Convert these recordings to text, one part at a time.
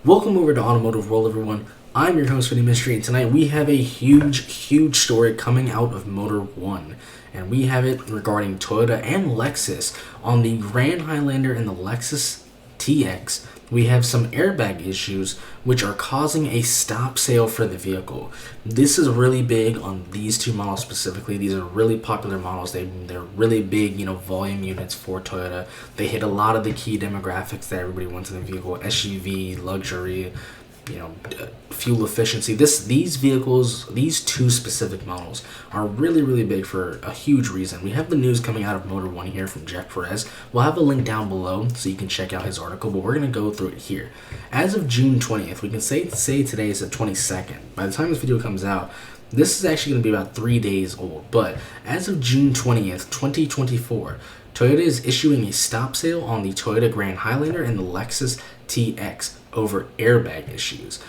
Welcome over to Automotive World, everyone. I'm your host, Vinny Mystery, and tonight we have a huge story coming out of Motor One. And we have it regarding Toyota and Lexus. On the Grand Highlander and the Lexus TX, we have some airbag issues which are causing a stop sale for the vehicle. This is really big on these two models specifically. These are really popular models. They're really big, volume units for Toyota. They hit a lot of the key demographics that everybody wants in a vehicle: SUV, luxury, fuel efficiency. These vehicles, these two specific models, are really big for a huge reason. We have the news coming out of Motor One here from Jeff Perez. We'll have a link down below so you can check out his article, but we're going to go through it here. As of June 20th, we can say today is the 22nd. By the time this video comes out, this is actually going to be about 3 days old, but as of June 20th, 2024, Toyota is issuing a stop sale on the Toyota Grand Highlander and the Lexus TX over airbag issues.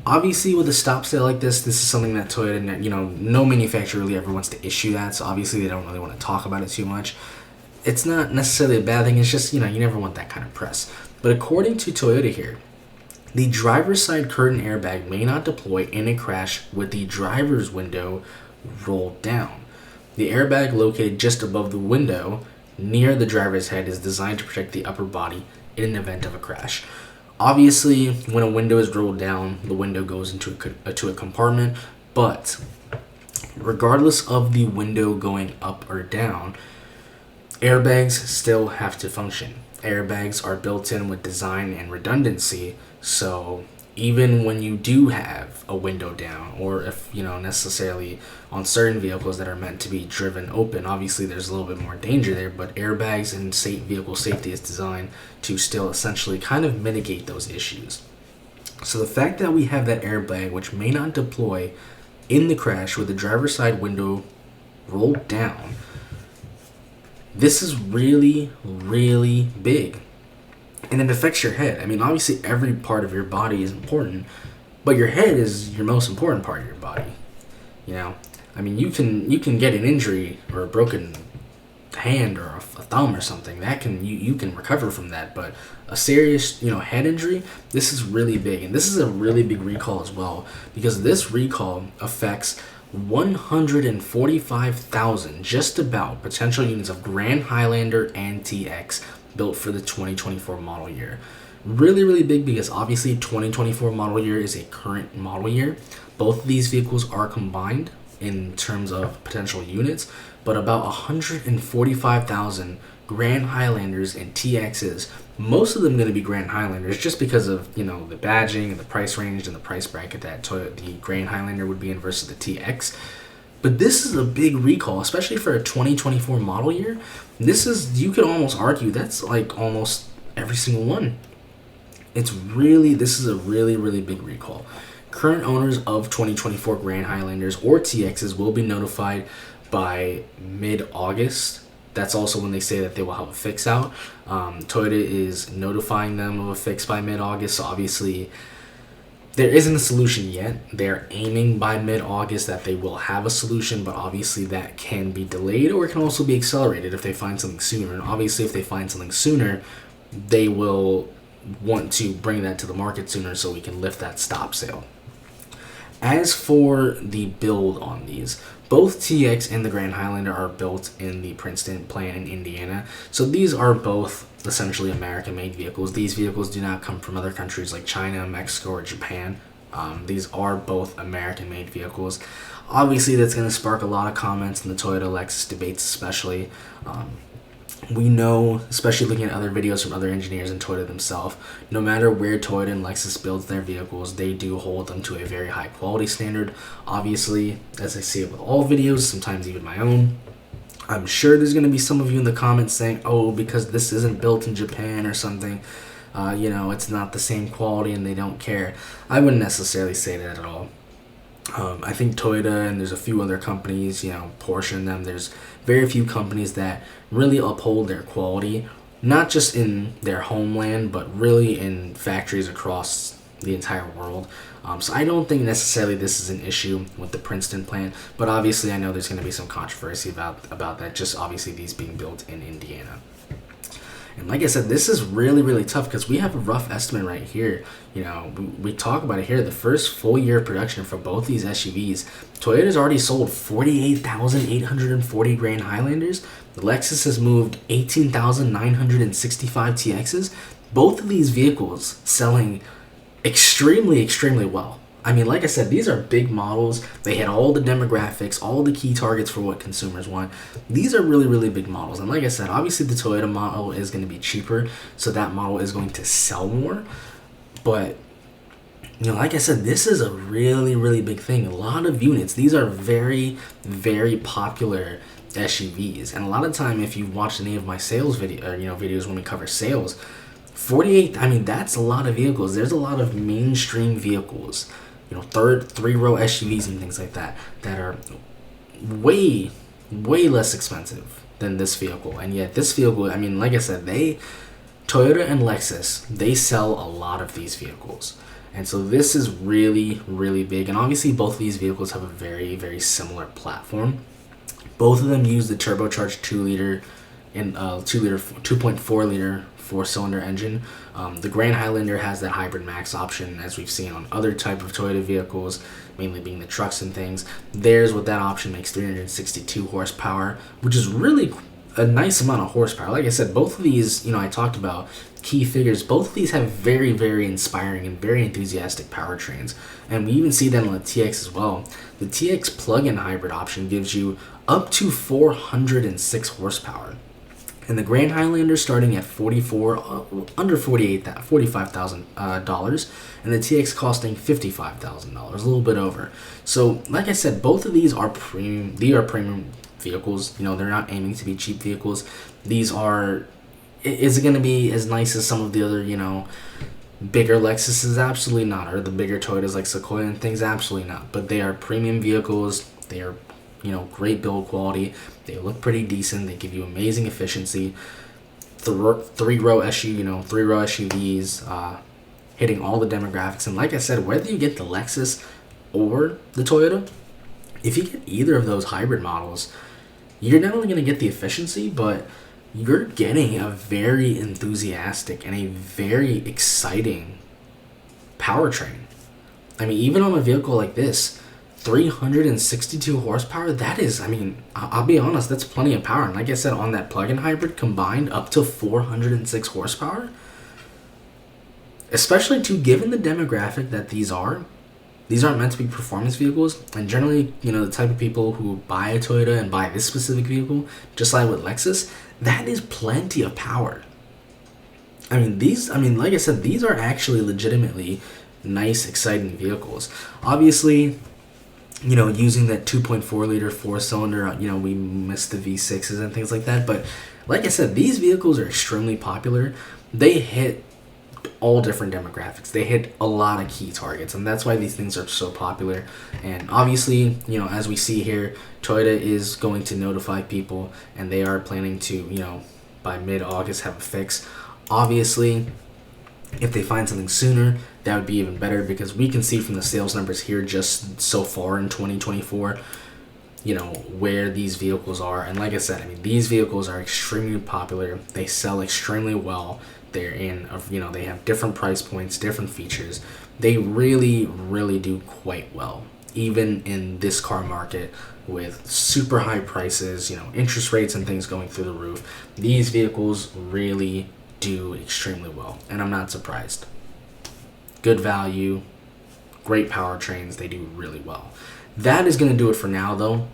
Obviously, with a stop sale like this is something that Toyota, no manufacturer really ever wants to issue that, so obviously they don't really want to talk about it too much. It's not necessarily a bad thing, it's just, you never want that kind of press. But according to Toyota here, the driver's side curtain airbag may not deploy in a crash with the driver's window rolled down. The airbag located just above the window near the driver's head is designed to protect the upper body in an event of a crash. Obviously, when a window is rolled down, the window goes into a compartment, but regardless of the window going up or down, airbags still have to function. Airbags are built in with design and redundancy, so even when you do have a window down, or if, necessarily on certain vehicles that are meant to be driven open, obviously there's a little bit more danger there, but airbags and vehicle safety is designed to still essentially kind of mitigate those issues. So the fact that we have that airbag, which may not deploy in the crash with the driver's side window rolled down, this is really big. And it affects your head. I mean, obviously every part of your body is important, but your head is your most important part of your body. I mean, you can get an injury or a broken hand or a thumb or something. That you can recover from that, but a serious, head injury, this is really big. And this is a really big recall as well, because this recall affects 145,000 just about potential units of Grand Highlander and TX built for the 2024 model year. Really big, because obviously 2024 model year is a current model year. Both of these vehicles are combined in terms of potential units, but about 145,000 Grand Highlanders and TXs, most of them going to be Grand Highlanders just because of, the badging and the price range and the price bracket that the Grand Highlander would be in versus the TX. But this is a big recall, especially for a 2024 model year. This is, you could almost argue, that's like almost every single one. This is a really big recall. Current owners of 2024 Grand Highlanders or TXs will be notified by mid-August. That's also when they say that they will have a fix out. Toyota is notifying them of a fix by mid-August, so obviously there isn't a solution yet. They're aiming by mid-August that they will have a solution, but obviously that can be delayed, or it can also be accelerated if they find something sooner. And obviously if they find something sooner, they will want to bring that to the market sooner so we can lift that stop sale. As for the build on these, both TX and the Grand Highlander are built in the Princeton plant in Indiana. So these are both essentially American-made vehicles. These vehicles do not come from other countries like China, Mexico, or Japan. These are both American-made vehicles. Obviously, that's going to spark a lot of comments in the Toyota-Lexus debates especially. We know, especially looking at other videos from other engineers and Toyota themselves, no matter where Toyota and Lexus builds their vehicles, they do hold them to a very high quality standard. Obviously, as I see it with all videos, sometimes even my own, I'm sure there's going to be some of you in the comments saying, oh, because this isn't built in Japan or something, it's not the same quality and they don't care. I wouldn't necessarily say that at all. I think Toyota and there's a few other companies, Porsche and them, there's very few companies that really uphold their quality, not just in their homeland, but really in factories across the entire world. So I don't think necessarily this is an issue with the Princeton plant, but obviously I know there's going to be some controversy about that, just obviously these being built in Indiana. And like I said, this is really, really tough because we have a rough estimate right here. You know, we talk about it here. The first full year of production for both these SUVs, Toyota's already sold 48,840 Grand Highlanders. Lexus has moved 18,965 TXs. Both of these vehicles selling extremely, extremely well. I mean, like I said, these are big models. They hit all the demographics, all the key targets for what consumers want. These are really, really big models. And like I said, obviously the Toyota model is going to be cheaper, so that model is going to sell more. But, you know, like I said, this is a really, really big thing. A lot of units. These are very, very popular SUVs. And a lot of time, if you've watched any of my sales videos when we cover sales, 48, I mean, that's a lot of vehicles. There's a lot of mainstream vehicles, you know, three-row SUVs and things like that are way, way less expensive than this vehicle. And yet this vehicle, I mean, like I said, Toyota and Lexus, they sell a lot of these vehicles. And so this is really, really big. And obviously both of these vehicles have a very, very similar platform. Both of them use the turbocharged 2.4 liter 4-cylinder engine. The Grand Highlander has that hybrid max option, as we've seen on other type of Toyota vehicles, mainly being the trucks and things. Theirs, with that option, makes 362 horsepower, which is really a nice amount of horsepower. Like I said, both of these, you know, I talked about key figures. Both of these have very, very inspiring and very enthusiastic powertrains, and we even see that on the TX as well. The TX plug-in hybrid option gives you up to 406 horsepower. And the Grand Highlander starting at under $45,000, and the TX costing $55,000, a little bit over. So, like I said, both of these are premium. They are premium vehicles. You know, they're not aiming to be cheap vehicles. These are. Is it going to be as nice as some of the other, you know, bigger Lexuses? Absolutely not. Or the bigger Toyotas like Sequoia and things? Absolutely not. But they are premium vehicles. They are, you know, great build quality. They look pretty decent. They give you amazing efficiency. Three-row SUVs, hitting all the demographics. And like I said, whether you get the Lexus or the Toyota, if you get either of those hybrid models, you're not only going to get the efficiency, but you're getting a very enthusiastic and a very exciting powertrain. I mean, even on a vehicle like this, 362 horsepower, that is, I mean, I'll be honest, that's plenty of power. And like I said, on that plug-in hybrid combined up to 406 horsepower, especially given the demographic that these aren't meant to be performance vehicles. And generally, you know, the type of people who buy a Toyota and buy this specific vehicle, just like with Lexus, that is plenty of power. I mean, like I said, these are actually legitimately nice, exciting vehicles. Obviously, you know, using that 2.4 liter 4-cylinder, you know, we missed the V6s and things like that. But like I said, these vehicles are extremely popular. They hit all different demographics. They hit a lot of key targets, and that's why these things are so popular. And obviously, you know, as we see here, Toyota is going to notify people, and they are planning to, you know, by mid-August have a fix. Obviously, if they find something sooner, that would be even better, because we can see from the sales numbers here just so far in 2024, you know, where these vehicles are. And like I said, I mean, these vehicles are extremely popular. They sell extremely well. They're in, you know, they have different price points, different features. They really, really do quite well, even in this car market with super high prices, you know, interest rates and things going through the roof. These vehicles really do extremely well, and I'm not surprised. Good value, great powertrains, they do really well. That is going to do it for now, though.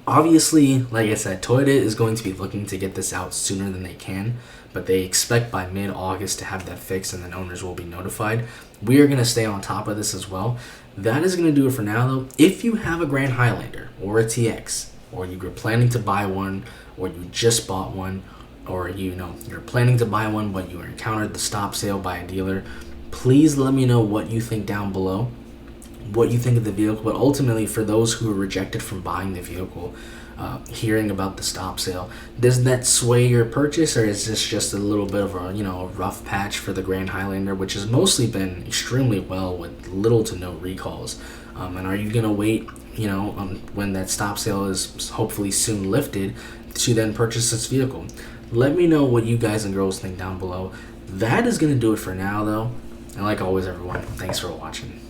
Obviously, like I said, Toyota is going to be looking to get this out sooner than they can, but they expect by mid-August to have that fixed, and then owners will be notified. We are going to stay on top of this as well. That is going to do it for now, though. If you have a Grand Highlander or a TX, or you're planning to buy one, or you just bought one, or you're planning to buy one but you encountered the stop sale by a dealer, please let me know what you think down below, what you think of the vehicle. But ultimately, for those who are rejected from buying the vehicle, hearing about the stop sale, does that sway your purchase, or is this just a little bit of a rough patch for the Grand Highlander, which has mostly been extremely well with little to no recalls? And are you gonna wait, when that stop sale is hopefully soon lifted, to then purchase this vehicle? Let me know what you guys and girls think down below. That is going to do it for now, though. And like always, everyone, thanks for watching.